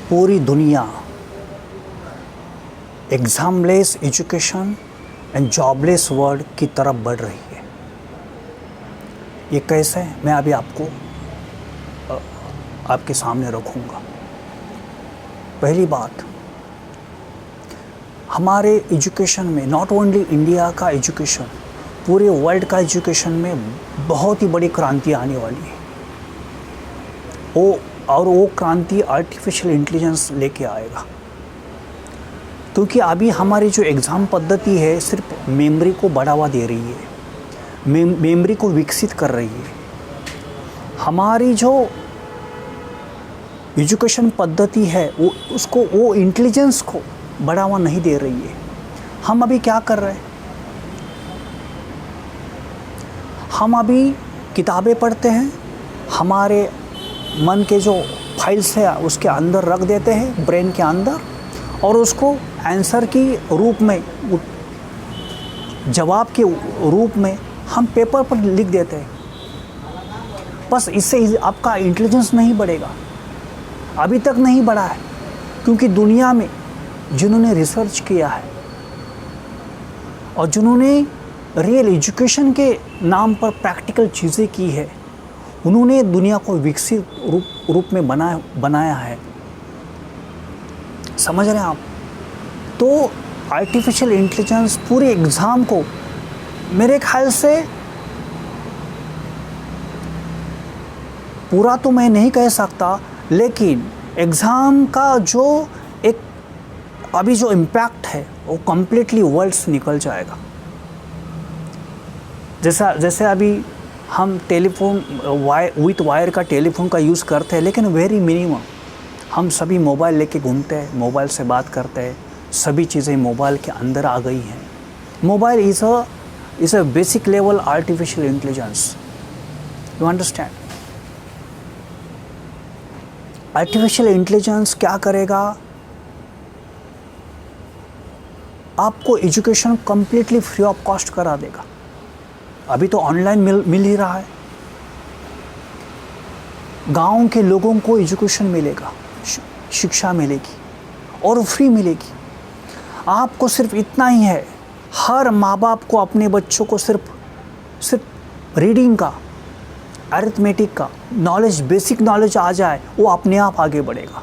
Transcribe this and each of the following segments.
पूरी दुनिया एग्ज़ामलेस education and jobless world की तरफ बढ़ रही है। ये कैसे है, मैं अभी आपके सामने रखूँगा। पहली बात, हमारे एजुकेशन में, नॉट ओनली इंडिया का एजुकेशन, पूरे वर्ल्ड का एजुकेशन में बहुत ही बड़ी क्रांति आने वाली है। वो क्रांति आर्टिफिशियल इंटेलिजेंस लेके आएगा। क्योंकि अभी हमारी जो एग्ज़ाम पद्धति है सिर्फ मेमोरी को बढ़ावा दे रही है, मेमोरी को विकसित कर रही है। हमारी जो एजुकेशन पद्धति है वो इंटेलिजेंस को बढ़ावा नहीं दे रही है। हम अभी क्या कर रहे हैं, हम अभी किताबें पढ़ते हैं, हमारे मन के जो फाइल्स है उसके अंदर रख देते हैं, ब्रेन के अंदर, और उसको आंसर की रूप में, जवाब के रूप में हम पेपर पर लिख देते हैं। बस इससे आपका इंटेलिजेंस नहीं बढ़ेगा, अभी तक नहीं बढ़ा है। क्योंकि दुनिया में जिन्होंने रिसर्च किया है और जिन्होंने रियल एजुकेशन के नाम पर प्रैक्टिकल चीज़ें की है, उन्होंने दुनिया को विकसित रूप में बनाया है। समझ रहे हैं आप? तो आर्टिफिशियल इंटेलिजेंस पूरे एग्ज़ाम को, मेरे ख्याल से पूरा तो मैं नहीं कह सकता, लेकिन एग्ज़ाम का जो एक अभी जो इम्पैक्ट है वो कम्प्लीटली वर्ल्ड से निकल जाएगा। जैसे अभी हम टेलीफोन विथ वायर का टेलीफोन का यूज़ करते हैं, लेकिन वेरी मिनिमम। हम सभी मोबाइल लेके घूमते हैं, मोबाइल से बात करते हैं, सभी चीज़ें मोबाइल के अंदर आ गई हैं। Mobile is a basic level artificial intelligence. You understand? Artificial intelligence क्या करेगा, आपको education completely free of cost करा देगा। अभी तो ऑनलाइन मिल ही रहा है। गांव के लोगों को एजुकेशन मिलेगा, शिक्षा मिलेगी और फ्री मिलेगी। आपको सिर्फ इतना ही है, हर माँ बाप को अपने बच्चों को सिर्फ रीडिंग का, अरिथमेटिक का नॉलेज, बेसिक नॉलेज आ जाए, वो अपने आप आगे बढ़ेगा,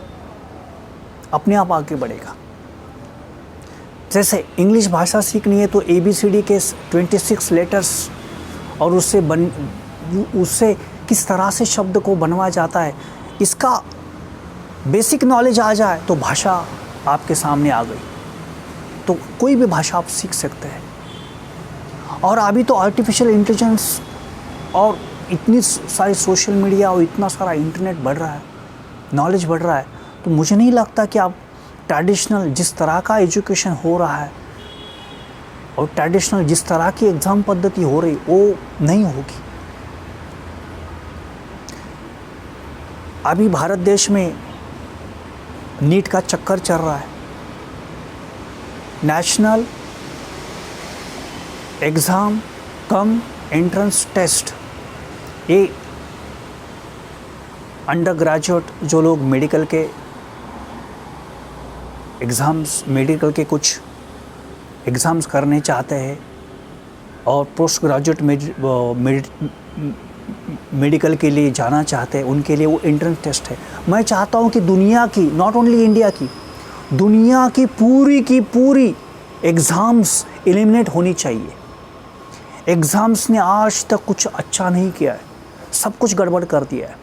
अपने आप आगे बढ़ेगा। जैसे इंग्लिश भाषा सीखनी है तो ABCD के 26 लेटर्स और उससे किस तरह से शब्द को बनवाया जाता है, इसका बेसिक नॉलेज आ जाए तो भाषा आपके सामने आ गई, तो कोई भी भाषा आप सीख सकते हैं। और अभी तो आर्टिफिशियल इंटेलिजेंस और इतनी सारी सोशल मीडिया और इतना सारा इंटरनेट बढ़ रहा है, नॉलेज बढ़ रहा है, तो मुझे नहीं लगता कि आप ट्रेडिशनल जिस तरह का एजुकेशन हो रहा है और ट्रेडिशनल जिस तरह की एग्ज़ाम पद्धति हो रही वो नहीं होगी। अभी भारत देश में नीट का चक्कर चल रहा है, national exam cum entrance test. ये अंडर ग्रेजुएट जो लोग मेडिकल के एग्ज़ाम्स, मेडिकल के कुछ एग्ज़ाम्स करने चाहते हैं और पोस्ट ग्रेजुएट मेडिकल के लिए जाना चाहते हैं, उनके लिए वो एंट्रेंस टेस्ट है। मैं चाहता हूँ कि दुनिया की, नॉट ओनली इंडिया की, दुनिया की पूरी एग्ज़ाम्स एलिमिनेट होनी चाहिए। एग्ज़ाम्स ने आज तक कुछ अच्छा नहीं किया है, सब कुछ गड़बड़ कर दिया है।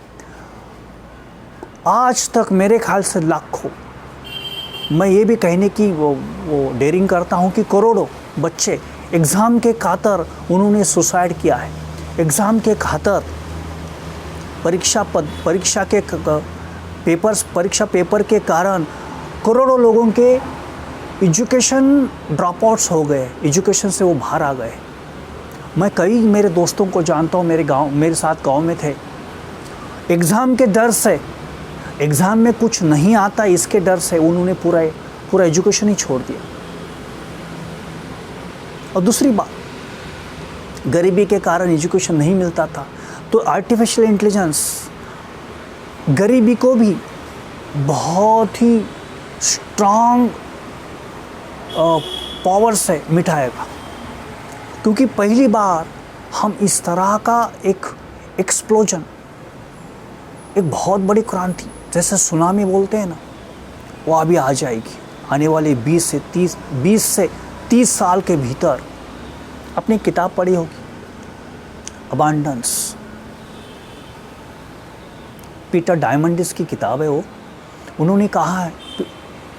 आज तक मेरे ख्याल से लाखों, मैं ये भी कहने की वो डेयरिंग करता हूँ कि करोड़ों बच्चे एग्ज़ाम के खातर उन्होंने सुसाइड किया है। एग्ज़ाम के खातर परीक्षा पेपर के कारण करोड़ों लोगों के एजुकेशन ड्रॉप आउट्स हो गए, एजुकेशन से वो बाहर आ गए। मैं कई मेरे दोस्तों को जानता हूँ, मेरे साथ गांव में थे, एग्ज़ाम के डर से, एग्ज़ाम में कुछ नहीं आता इसके डर से उन्होंने पूरा एजुकेशन ही छोड़ दिया। और दूसरी बात, गरीबी के कारण एजुकेशन नहीं मिलता था, तो आर्टिफिशियल इंटेलिजेंस गरीबी को भी बहुत ही स्ट्रांग पावर से मिटाएगा, क्योंकि पहली बार हम इस तरह का एक एक्सप्लोजन, एक बहुत बड़ी क्रांति, जैसे सुनामी बोलते हैं ना, वो अभी आ जाएगी आने वाले 20 से 30 साल के भीतर। अपनी किताब पढ़ी होगी अबांडेंस, पीटर डायमंडिस की किताब है वो। उन्होंने कहा है,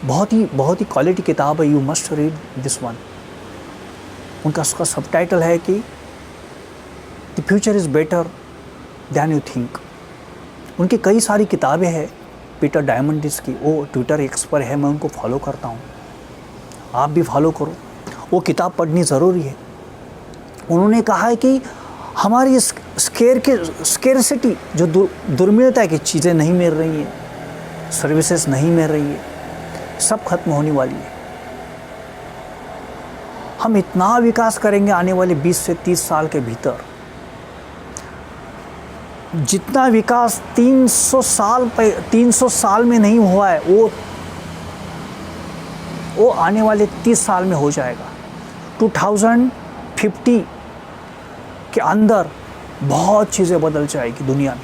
बहुत ही क्वालिटी किताब है, you must read this one. उनका उसका सबटाइटल है कि the future is better than you think. उनकी कई सारी किताबें हैं पीटर डायमंडिस की, वो ट्विटर एक्स पर है, मैं उनको फॉलो करता हूँ, आप भी फॉलो करो, वो किताब पढ़नी ज़रूरी है। उन्होंने कहा है कि हमारी स्केरसिटी, जो दुर्मिलता की चीज़ें नहीं मिल रही हैं, सर्विसेज नहीं मिल रही है, सब खत्म होने वाली है। हम इतना विकास करेंगे आने वाले 20 से 30 साल के भीतर, जितना विकास 300 साल में नहीं हुआ है, वो आने वाले 30 साल में हो जाएगा। 2050 के अंदर बहुत चीज़ें बदल जाएगी दुनिया में।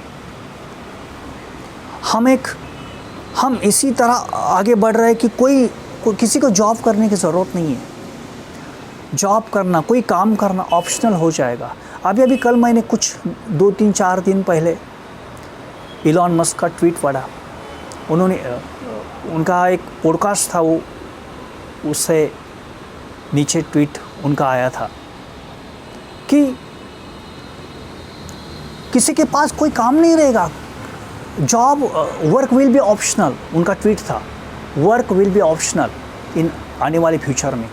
हम इसी तरह आगे बढ़ रहे हैं कि कोई किसी को जॉब करने की ज़रूरत नहीं है। जॉब करना, कोई काम करना ऑप्शनल हो जाएगा। अभी कल मैंने कुछ 2-3-4 दिन पहले इलॉन मस्क का ट्वीट पढ़ा। उनका एक पॉडकास्ट था, वो उससे नीचे ट्वीट उनका आया था कि किसी के पास कोई काम नहीं रहेगा, job, work will be optional. उनका ट्वीट था, वर्क विल बी ऑप्शनल इन आने वाले फ्यूचर में।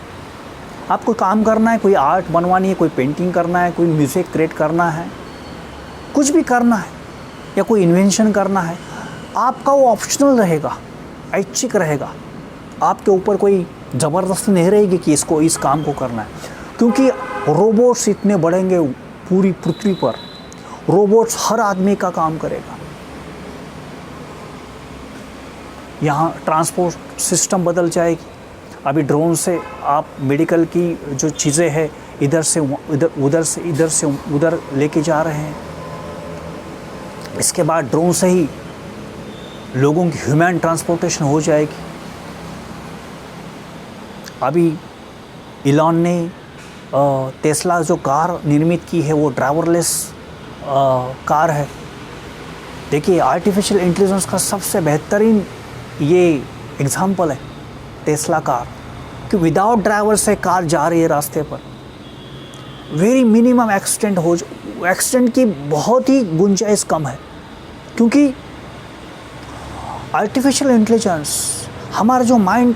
आपको काम करना है, कोई आर्ट बनवानी है, कोई पेंटिंग करना है, कोई म्यूज़िक क्रिएट करना है, कुछ भी करना है, या कोई इन्वेंशन करना है, आपका वो ऑप्शनल रहेगा, ऐच्छिक रहेगा। आपके ऊपर कोई ज़बरदस्ती नहीं रहेगी कि इसको इस काम को करना है, क्योंकि रोबोट्स इतने बढ़ेंगे पूरी पृथ्वी पर। रोबोट्स हर आदमी का काम करेगा। यहाँ ट्रांसपोर्ट सिस्टम बदल जाएगी। अभी ड्रोन से आप मेडिकल की जो चीज़ें हैं इधर से उधर लेके जा रहे हैं। इसके बाद ड्रोन से ही लोगों की ह्यूमन ट्रांसपोर्टेशन हो जाएगी। अभी इलॉन ने टेस्ला जो कार निर्मित की है, वो ड्राइवरलेस कार है। देखिए, आर्टिफिशियल इंटेलिजेंस का सबसे बेहतरीन ये एग्जाम्पल है टेस्ला कार, कि विदाउट ड्राइवर से कार जा रही है रास्ते पर। वेरी मिनिमम एक्सीडेंट की बहुत ही गुंजाइश कम है, क्योंकि आर्टिफिशियल इंटेलिजेंस हमारा जो माइंड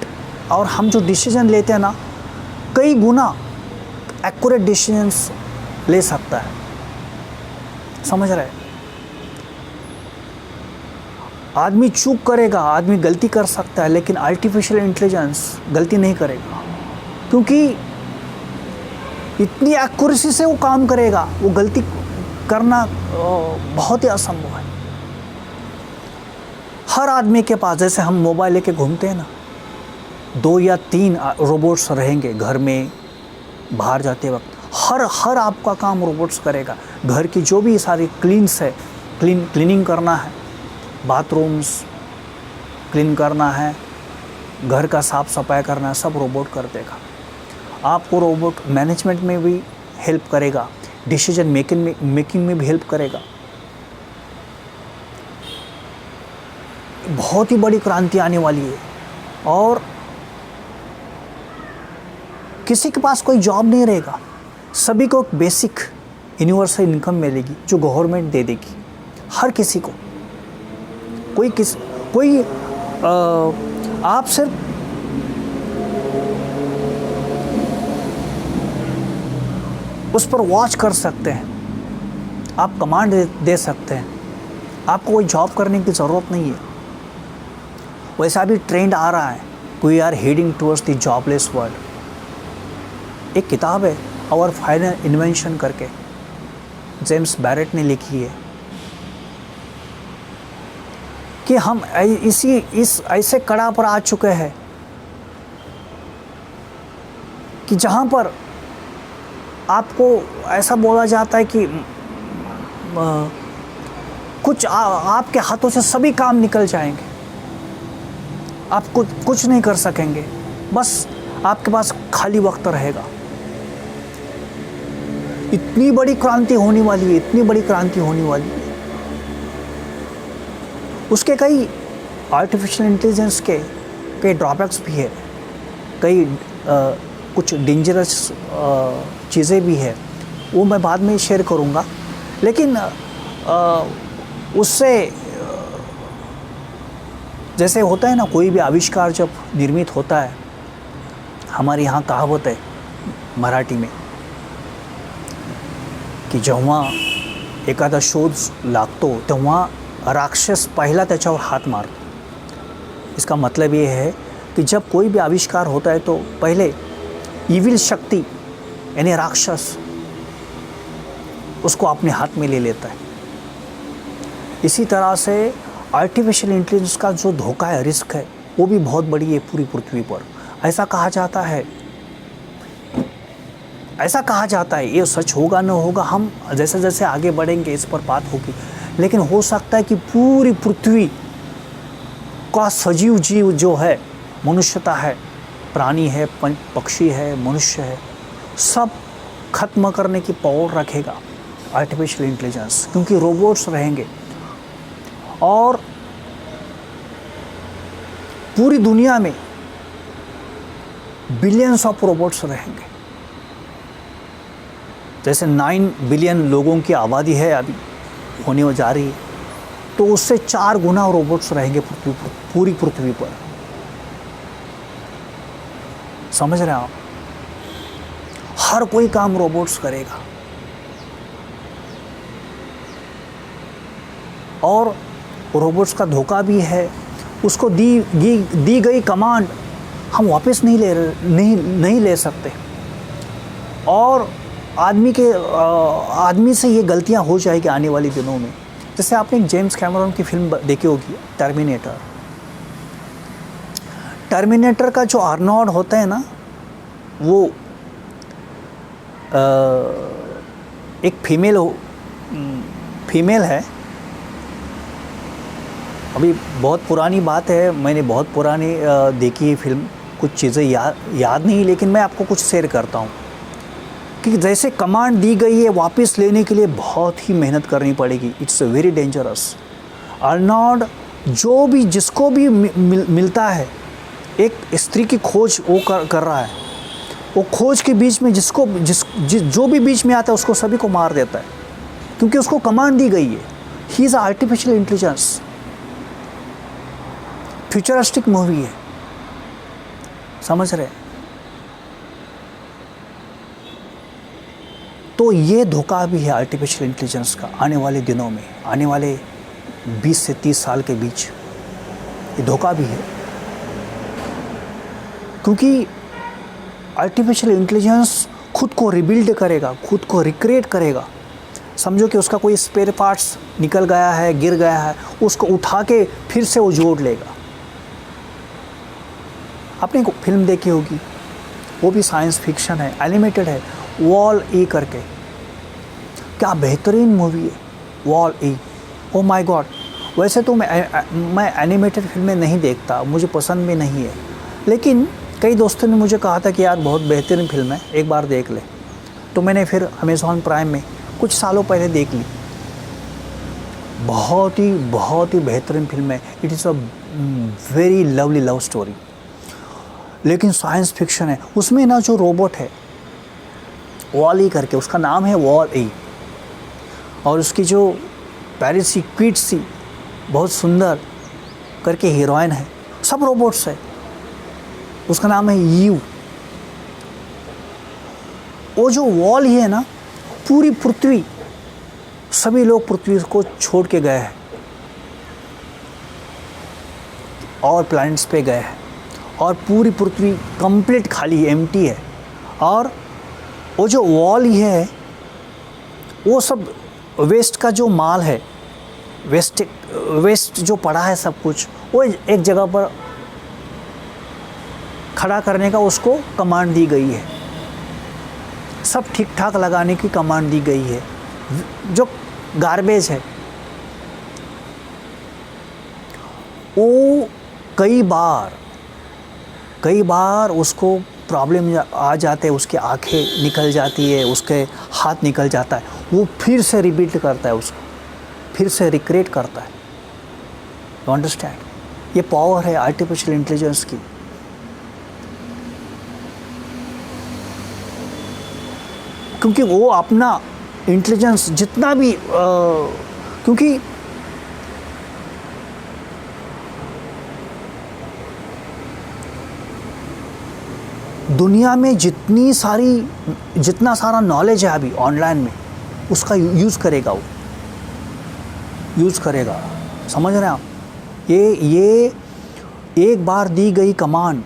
और हम जो डिसीजन लेते हैं ना, कई गुना एक्यूरेट डिसीजंस ले सकता है। समझ रहे हैं? आदमी चूक करेगा, आदमी गलती कर सकता है, लेकिन आर्टिफिशियल इंटेलिजेंस गलती नहीं करेगा, क्योंकि इतनी एक्यूरेसी से वो काम करेगा, वो गलती करना बहुत ही असंभव है। हर आदमी के पास, जैसे हम मोबाइल लेके घूमते हैं ना, 2 या 3 रोबोट्स रहेंगे घर में, बाहर जाते वक्त हर आपका काम रोबोट्स करेगा। घर की जो भी सारी क्लीनिंग करना है, बाथरूम्स क्लीन करना है, घर का साफ सफाई करना है, सब रोबोट कर देगा। आपको रोबोट मैनेजमेंट में भी हेल्प करेगा, डिसीजन मेकिंग में भी हेल्प करेगा। बहुत ही बड़ी क्रांति आने वाली है, और किसी के पास कोई जॉब नहीं रहेगा। सभी को बेसिक यूनिवर्सल इनकम मिलेगी, जो गवर्नमेंट दे देगी हर किसी को। आप सिर्फ उस पर वॉच कर सकते हैं, आप कमांड दे सकते हैं, आपको कोई जॉब करने की ज़रूरत नहीं है। वैसा भी ट्रेंड आ रहा है, we are heading towards the jobless world. एक किताब है आवर फाइनल इन्वेंशन करके, जेम्स बैरेट ने लिखी है, कि हम इस ऐसे कड़ा पर आ चुके हैं कि जहाँ पर आपको ऐसा बोला जाता है कि आपके हाथों से सभी काम निकल जाएंगे, आप कुछ नहीं कर सकेंगे, बस आपके पास खाली वक्त रहेगा। इतनी बड़ी क्रांति होने वाली है, इतनी बड़ी क्रांति होने वाली है। उसके कई आर्टिफिशियल इंटेलिजेंस के कई ड्रॉबैक्स भी है, कई कुछ डेंजरस चीज़ें भी है, वो मैं बाद में शेयर करूँगा। लेकिन उससे जैसे होता है ना, कोई भी आविष्कार जब निर्मित होता है, हमारे यहाँ कहावत है मराठी में की जेव्हा एखादा शोध लागतो तेव्हा राक्षस पहिला त्याच्यावर हात मारतो। इसका मतलब ये है कि जब कोई भी आविष्कार होता है तो पहले इविल शक्ति यानी राक्षस उसको अपने हाथ में ले लेता है। इसी तरह से आर्टिफिशियल इंटेलिजेंस का जो धोखा है, रिस्क है, वो भी बहुत बड़ी है पूरी पृथ्वी पर। ऐसा कहा जाता है, ये सच होगा न होगा, हम जैसे जैसे आगे बढ़ेंगे इस पर बात होगी, लेकिन हो सकता है कि पूरी पृथ्वी का सजीव जीव जो है, मनुष्यता है, प्राणी है, पक्षी है, मनुष्य है, सब खत्म करने की पावर रखेगा आर्टिफिशियल इंटेलिजेंस, क्योंकि रोबोट्स रहेंगे और पूरी दुनिया में बिलियंस ऑफ रोबोट्स रहेंगे। जैसे 9 बिलियन लोगों की आबादी है अभी होने जा रही है, तो उससे 4 गुना रोबोट्स रहेंगे पूरी पृथ्वी पर। समझ रहे हैं आप? हर कोई काम रोबोट्स करेगा और रोबोट्स का धोखा भी है। उसको दी गई कमांड हम वापस नहीं ले सकते, और आदमी से ये गलतियां हो जाएगी आने वाले दिनों में। जैसे आपने जेम्स कैमरॉन की फिल्म देखी होगी टर्मिनेटर का जो आर्नोल्ड होता है ना, वो एक फीमेल है। अभी बहुत पुरानी बात है, मैंने बहुत पुरानी देखी है फिल्म, कुछ चीज़ें याद नहीं, लेकिन मैं आपको कुछ शेयर करता हूँ कि जैसे कमांड दी गई है वापस लेने के लिए बहुत ही मेहनत करनी पड़ेगी। It's very dangerous. आर्नोल्ड जिसको भी मिलता है, एक स्त्री की खोज वो कर रहा है, वो खोज के बीच में जो भी बीच में आता है उसको सभी को मार देता है, क्योंकि उसको कमांड दी गई है। He is artificial intelligence. Futuristic movie है, समझ रहे? तो ये धोखा भी है आर्टिफिशियल इंटेलिजेंस का आने वाले दिनों में, आने वाले 20 से 30 साल के बीच ये धोखा भी है, क्योंकि आर्टिफिशियल इंटेलिजेंस खुद को रिबिल्ड करेगा, खुद को रिक्रिएट करेगा। समझो कि उसका कोई स्पेयर पार्ट्स निकल गया है, गिर गया है, उसको उठा के फिर से वो जोड़ लेगा। आपने एक फिल्म देखी होगी, वो भी साइंस फिक्शन है, एनिमेटेड है, वॉल-ई करके। क्या बेहतरीन मूवी है वॉल-ई, ओ माय गॉड। वैसे तो मैं एनिमेटेड फिल्में नहीं देखता, मुझे पसंद भी नहीं है, लेकिन कई दोस्तों ने मुझे कहा था कि यार बहुत बेहतरीन फिल्म है, एक बार देख ले। तो मैंने फिर अमेज़ॉन प्राइम में कुछ सालों पहले देख ली। बहुत ही बेहतरीन फिल्म है। It is a very lovely love story, लेकिन साइंस फिक्शन है। उसमें ना जो रोबोट है वॉल-ई करके, उसका नाम है वॉल-ई, और उसकी जो पैरिस सी क्वीट सी बहुत सुंदर करके हीरोइन है, सब रोबोट्स है। उसका नाम है यू। वो जो वॉल-ई है ना, पूरी पृथ्वी, सभी लोग पृथ्वी को छोड़ के गए हैं और प्लैनेट्स पे गए हैं, और पूरी पृथ्वी कंप्लीट खाली एम्प्टी है। और वो जो वॉल-ई है, वो सब वेस्ट का जो माल है वेस्ट जो पड़ा है सब कुछ, वो एक जगह पर खड़ा करने का उसको कमांड दी गई है, सब ठीक ठाक लगाने की कमांड दी गई है। जो गार्बेज है वो कई बार उसको प्रॉब्लम आ जाते हैं, उसकी आंखें निकल जाती है, उसके हाथ निकल जाता है, वो फिर से रिपीट करता है, उसको फिर से रिक्रिएट करता है। You understand? ये पावर है आर्टिफिशियल इंटेलिजेंस की। क्योंकि वो अपना इंटेलिजेंस जितना भी क्योंकि दुनिया में जितना सारा नॉलेज है अभी ऑनलाइन में, उसका यूज़ करेगा, वो यूज़ करेगा। समझ रहे हैं आप? ये एक बार दी गई कमांड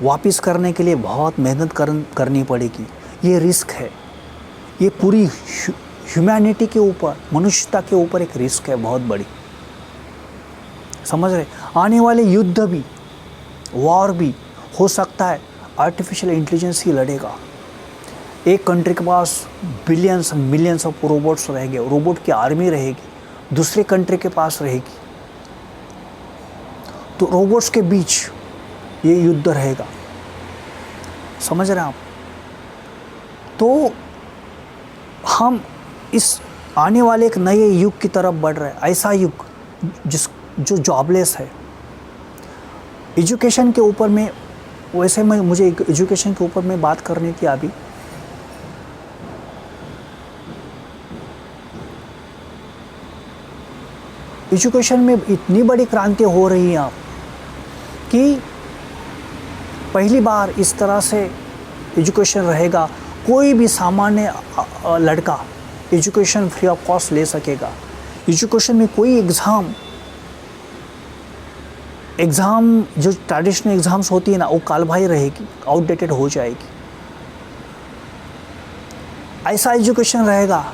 वापस करने के लिए बहुत मेहनत करनी पड़ेगी। ये रिस्क है, ये पूरी ह्यूमैनिटी के ऊपर, मनुष्यता के ऊपर एक रिस्क है बहुत बड़ी। समझ रहे? आने वाले युद्ध भी, वॉर भी हो सकता है आर्टिफिशियल इंटेलिजेंस ही लड़ेगा। एक कंट्री के पास बिलियंस मिलियंस ऑफ रोबोट्स रहेंगे, रोबोट की आर्मी रहेगी, दूसरे कंट्री के पास रहेगी, तो रोबोट्स के बीच ये युद्ध रहेगा। समझ रहे हैं आप? तो हम इस आने वाले एक नए युग की तरफ बढ़ रहे हैं, ऐसा युग जो जॉबलेस है। एजुकेशन के ऊपर में, वैसे मुझे एजुकेशन के ऊपर में बात करनी थी अभी। एजुकेशन में इतनी बड़ी क्रांति हो रही है कि पहली बार इस तरह से एजुकेशन रहेगा, कोई भी सामान्य लड़का एजुकेशन फ्री ऑफ कॉस्ट ले सकेगा। एजुकेशन में कोई एग्ज़ाम जो ट्रेडिशनल एग्ज़ाम्स होती है ना, वो कालबाई रहेगी, आउटडेटेड हो जाएगी। ऐसा एजुकेशन रहेगा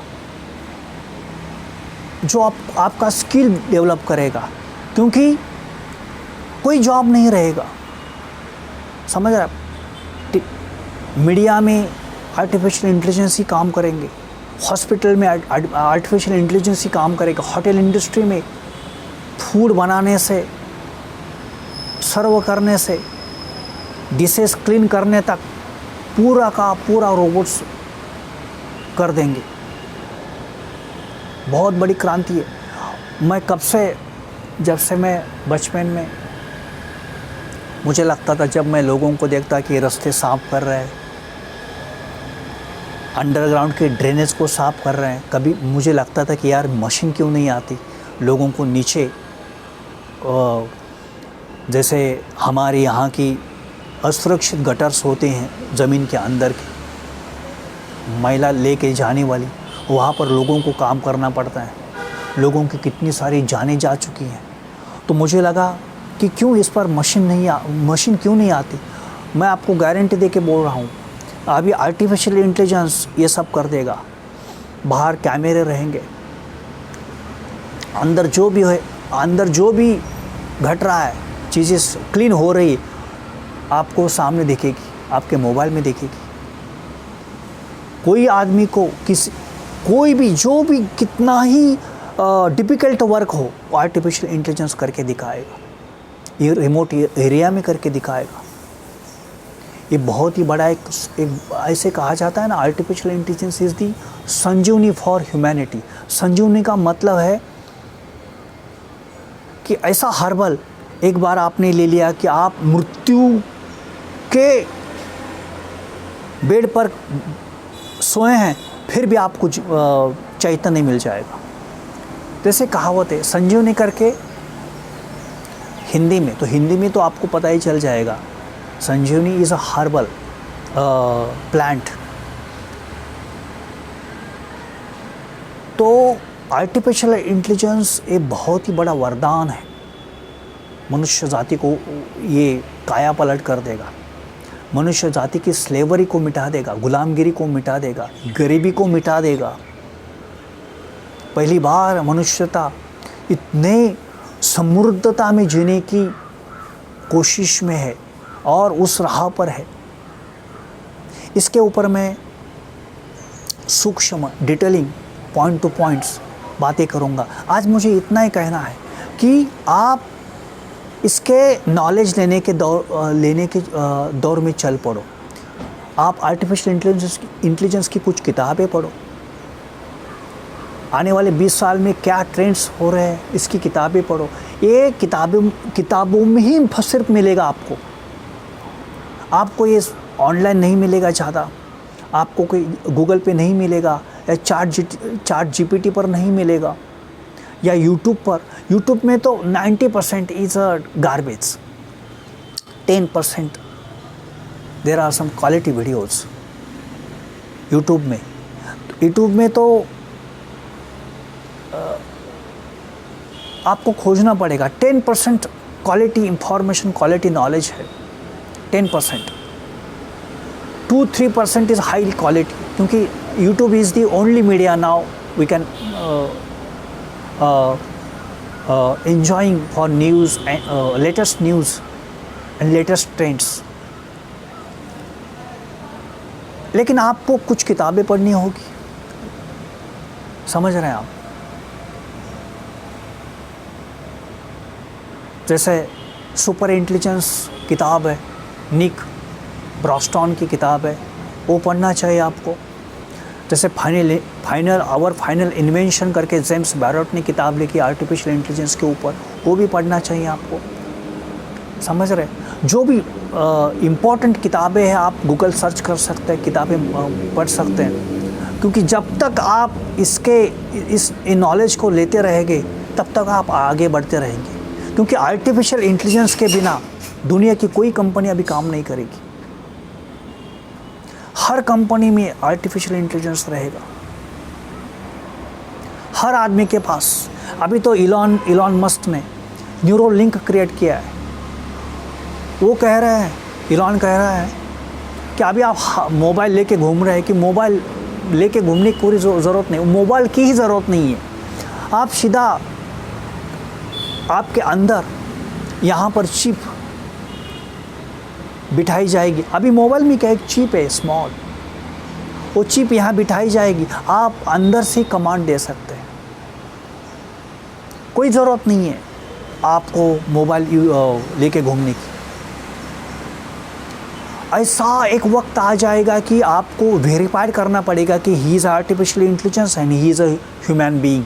जो आपका स्किल डेवलप करेगा, क्योंकि कोई जॉब नहीं रहेगा। समझ रहे आप? मीडिया में आर्टिफिशियल इंटेलिजेंस ही काम करेंगे, हॉस्पिटल में आर्टिफिशियल इंटेलिजेंस ही काम करेगा, होटल इंडस्ट्री में फूड बनाने से, सर्व करने से, डिशेस क्लीन करने तक पूरा का पूरा रोबोट्स कर देंगे। बहुत बड़ी क्रांति है। मैं जब से मैं बचपन में मुझे लगता था, जब मैं लोगों को देखता कि रास्ते साफ़ कर रहे हैं, अंडरग्राउंड के ड्रेनेज को साफ़ कर रहे हैं, कभी मुझे लगता था कि यार मशीन क्यों नहीं आती लोगों को नीचे, जैसे हमारे यहाँ की असुरक्षित गटर्स होते हैं ज़मीन के अंदर की, मैला लेके जाने वाली, वहाँ पर लोगों को काम करना पड़ता है। लोगों की कितनी सारी जानें जा चुकी हैं। तो मुझे लगा कि क्यों इस पर मशीन क्यों नहीं आती। मैं आपको गारंटी दे के बोल रहा हूँ, अभी आर्टिफिशियल इंटेलिजेंस ये सब कर देगा। बाहर कैमरे रहेंगे, अंदर जो भी घट रहा है, चीज़ें क्लीन हो रही है, आपको सामने दिखेगी, आपके मोबाइल में दिखेगी। कोई आदमी को कोई भी जो भी कितना ही डिफ़िकल्ट वर्क हो, आर्टिफिशियल इंटेलिजेंस करके दिखाएगा। ये रिमोट एरिया में करके दिखाएगा। ये बहुत ही बड़ा एक ऐसे कहा जाता है ना, artificial intelligence is the Sanjeevani for humanity. Sanjeevani का मतलब है कि ऐसा हर्बल एक बार आपने ले लिया कि आप मृत्यु के बेड पर सोए हैं, फिर भी आपको चैतन्य मिल जाएगा। जैसे कहावत है संजीवनी करके, हिंदी में तो आपको पता ही चल जाएगा। संजीवनी इज़ अ हर्बल प्लांट। तो आर्टिफिशियल इंटेलिजेंस एक बहुत ही बड़ा वरदान है, मनुष्य जाति को ये काया पलट कर देगा। मनुष्य जाति की स्लेवरी को मिटा देगा, गुलामगिरी को मिटा देगा, गरीबी को मिटा देगा। पहली बार मनुष्यता इतने समृद्धता में जीने की कोशिश में है और उस राह पर है। इसके ऊपर मैं सूक्ष्म डिटेलिंग पॉइंट टू पॉइंट्स बातें करूँगा। आज मुझे इतना ही कहना है कि आप इसके नॉलेज लेने के दौर में चल पड़ो। आप आर्टिफिशियल इंटेलिजेंस की कुछ किताबें पढ़ो। आने वाले 20 साल में क्या ट्रेंड्स हो रहे हैं इसकी किताबें पढ़ो। ये किताबों में ही सिर्फ मिलेगा आपको ये ऑनलाइन नहीं मिलेगा ज़्यादा। आपको कोई गूगल पे नहीं मिलेगा या चार्ट जीपीटी पर नहीं मिलेगा या यूट्यूब पर। यूट्यूब में तो 90% is a garbage, 10% there are some quality videos YouTube में। यूट्यूब में तो आपको खोजना पड़ेगा। 10% क्वालिटी इंफॉर्मेशन, क्वालिटी नॉलेज है। 10%, 2-3% इज़ हाई क्वालिटी, क्योंकि YouTube is the only media now we can enjoying for news and latest news and latest trends। लेकिन आपको कुछ किताबें पढ़नी होगी, समझ रहे हैं आप? जैसे सुपर इंटेलिजेंस किताब है, निक ब्रॉस्टॉन की किताब है, वो पढ़ना चाहिए आपको। जैसे फाइनल इन्वेंशन करके जेम्स बैरट ने किताब लिखी आर्टिफिशियल इंटेलिजेंस के ऊपर, वो भी पढ़ना चाहिए आपको। समझ रहे? जो भी इम्पोर्टेंट किताबें हैं आप गूगल सर्च कर सकते हैं, किताबें पढ़ सकते हैं। क्योंकि जब तक आप इस नॉलेज को लेते रहेंगे तब तक आप आगे बढ़ते रहेंगे। क्योंकि आर्टिफिशियल इंटेलिजेंस के बिना दुनिया की कोई कंपनी अभी काम नहीं करेगी। हर कंपनी में आर्टिफिशियल इंटेलिजेंस रहेगा, हर आदमी के पास। अभी तो इलॉन मस्क ने न्यूरोलिंक क्रिएट किया है। वो कह रहे हैं, इलॉन कह रहा है कि अभी आप मोबाइल लेके घूम रहे हैं कि मोबाइल लेके घूमने की पूरी ज़रूरत नहीं, मोबाइल की ही ज़रूरत नहीं है। आप सीधा आपके अंदर यहाँ पर चिप बिठाई जाएगी। अभी मोबाइल में क्या एक चिप है स्मॉल, वो चिप यहाँ बिठाई जाएगी। आप अंदर से कमांड दे सकते हैं, कोई ज़रूरत नहीं है आपको मोबाइल लेके घूमने की। ऐसा एक वक्त आ जाएगा कि आपको वेरीफाइड करना पड़ेगा कि he is artificial intelligence and he is a human being.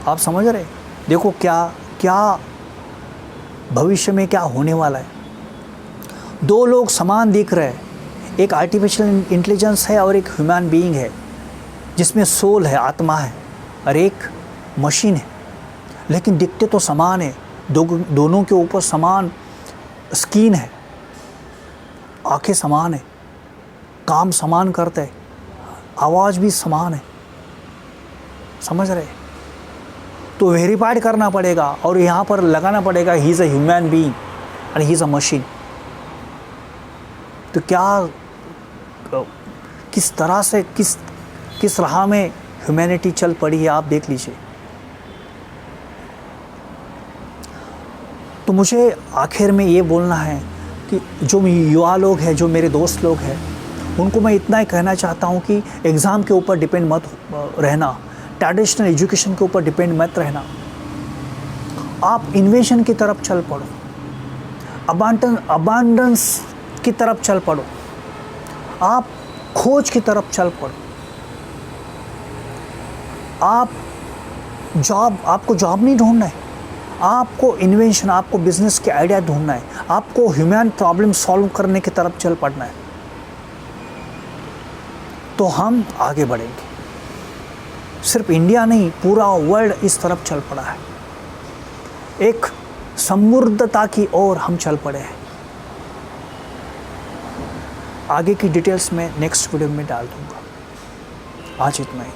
आप समझ रहे? देखो क्या भविष्य में क्या होने वाला है। दो लोग समान दिख रहे हैं, एक आर्टिफिशियल इंटेलिजेंस है और एक ह्यूमन बीइंग है जिसमें सोल है, आत्मा है, और एक मशीन है। लेकिन दिखते तो समान है, दोनों के ऊपर समान स्किन है, आंखें समान है, काम समान करते हैं, आवाज़ भी समान है। समझ रहे? तो वेरीफाइड करना पड़ेगा और यहाँ पर लगाना पड़ेगा he is a human being and he is a machine. तो क्या किस तरह से किस राह में ह्यूमैनिटी चल पड़ी है आप देख लीजिए। तो मुझे आखिर में ये बोलना है कि जो युवा लोग हैं, जो मेरे दोस्त लोग हैं, उनको मैं इतना ही कहना चाहता हूँ कि एग्ज़ाम के ऊपर डिपेंड मत रहना, ट्रेडिशनल एजुकेशन के ऊपर डिपेंड मत रहना। आप इन्वेंशन की तरफ चल पड़ो, अबांडेंस की तरफ चल पड़ो, आप खोज की तरफ चल पड़ो। आपको जॉब नहीं ढूंढना है, आपको इन्वेंशन, आपको बिजनेस के आइडिया ढूंढना है, आपको ह्यूमन प्रॉब्लम सॉल्व करने की तरफ चल पड़ना है। तो हम आगे बढ़ेंगे। सिर्फ इंडिया नहीं, पूरा वर्ल्ड इस तरफ चल पड़ा है, एक समृद्धता की ओर हम चल पड़े हैं। आगे की डिटेल्स मैं नेक्स्ट वीडियो में डाल दूंगा। आज इतना ही।